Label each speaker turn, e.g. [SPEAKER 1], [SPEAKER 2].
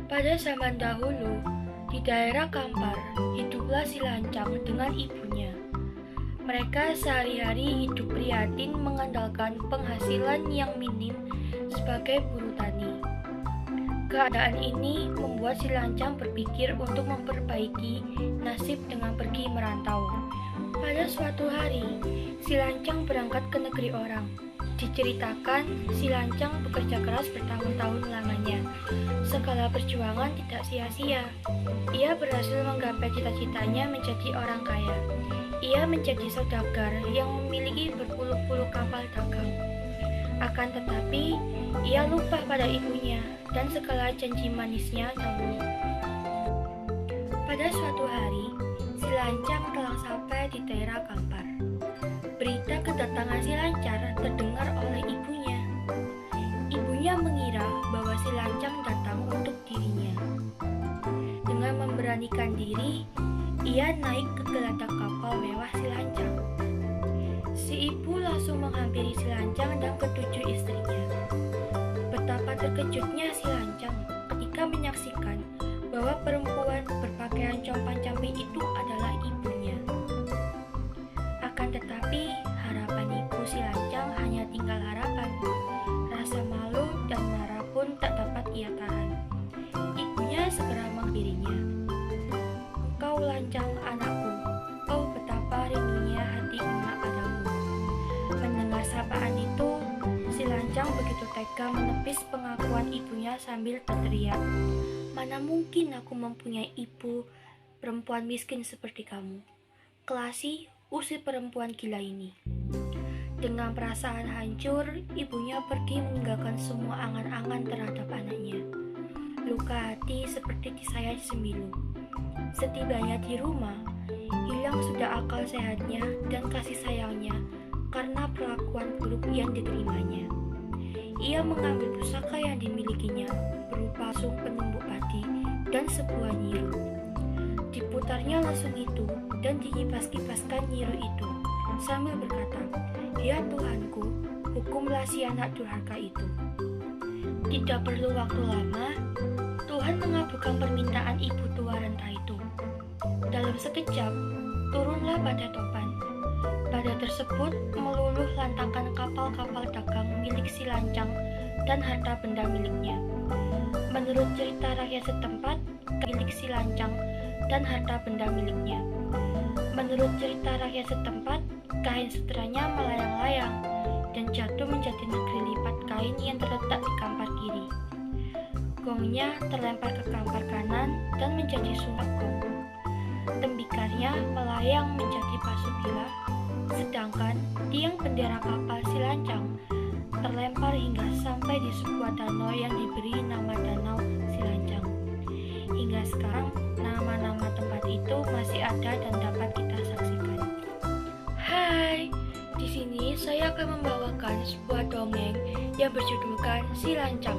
[SPEAKER 1] Pada zaman dahulu, di daerah Kampar, hiduplah si Lancang dengan ibunya. Mereka sehari-hari hidup prihatin mengandalkan penghasilan yang minim sebagai buruh tani. Keadaan ini membuat si Lancang berpikir untuk memperbaiki nasib dengan pergi merantau. Pada suatu hari, si Lancang berangkat ke negeri orang. Diceritakan, si Lancang bekerja keras bertahun-tahun lamanya. Segala perjuangan tidak sia-sia. Ia berhasil menggapai cita-citanya menjadi orang kaya. Ia menjadi saudagar yang memiliki berpuluh-puluh kapal dagang. Akan tetapi, ia lupa pada ibunya dan segala janji manisnya dahulu. Pada suatu hari, si Lancang telah sampai di daerah Kampar. Berita kedatangan si Lancang terdengar oleh ibunya. Ibunya mengira bahwa si Lancang datang untuk dirinya. Dengan memberanikan diri, ia naik ke geladak kapal mewah si Lancang. Si ibu langsung menghampiri si Lancang dan ketujuh istrinya. Betapa terkejutnya si Lancang ketika menyaksikan bahwa perempuan berpakaian compang-camping itu adalah ibunya. Akan tetapi, harapan ibu si Lancang hanya tinggal harapan. Rasa malu dan marah pun tak dapat ia tahan. Ibunya segera menghambirinya. "Engkau Lancang, anakku. Oh, betapa rindunya hati emak padamu." Mendengar sapaan itu, si Lancang begitu tega menepis pengakuan ibunya sambil berteriak, "Mana mungkin aku mempunyai ibu perempuan miskin seperti kamu. Kelasi, usir perempuan gila ini." Dengan perasaan hancur, ibunya pergi meninggalkan semua angan-angan terhadap anaknya. Luka hati seperti disayat sembilu. Setibanya di rumah, hilang sudah akal sehatnya dan kasih sayangnya karena perlakuan buruk yang diterimanya. Ia mengambil pusaka yang dimilikinya berupa sung penumbuk padi dan sebuah nyiru. Diputarnya langsung itu dan dikipas-kipaskan nyiru itu sambil berkata, "Ya Tuhanku, hukumlah si anak durhaka itu." Tidak perlu waktu lama, Tuhan mengabulkan permintaan ibu tua renta itu. Dalam sekejap, turunlah badai topan. Badai tersebut meluluh lantakan kapal-kapal dagang milik si Lancang dan harta benda miliknya. Menurut cerita rakyat setempat, milik si Lancang dan harta benda miliknya. Menurut cerita rakyat setempat, kain sutranya melayang-layang dan jatuh menjadi negeri lipat kain yang terletak di kampar kiri. Gongnya terlempar ke kampar kanan dan menjadi sungai gong. Tembikarnya melayang menjadi pasubila, sedangkan tiang bendera kapal si Lancang terlempar hingga sampai di sebuah danau yang diberi nama Danau Si Lancang. Hingga sekarang, nama-nama tempat itu masih ada dan dapat kita saksikan. Hai, di sini saya akan membawakan sebuah dongeng yang berjudulkan Si Lancang.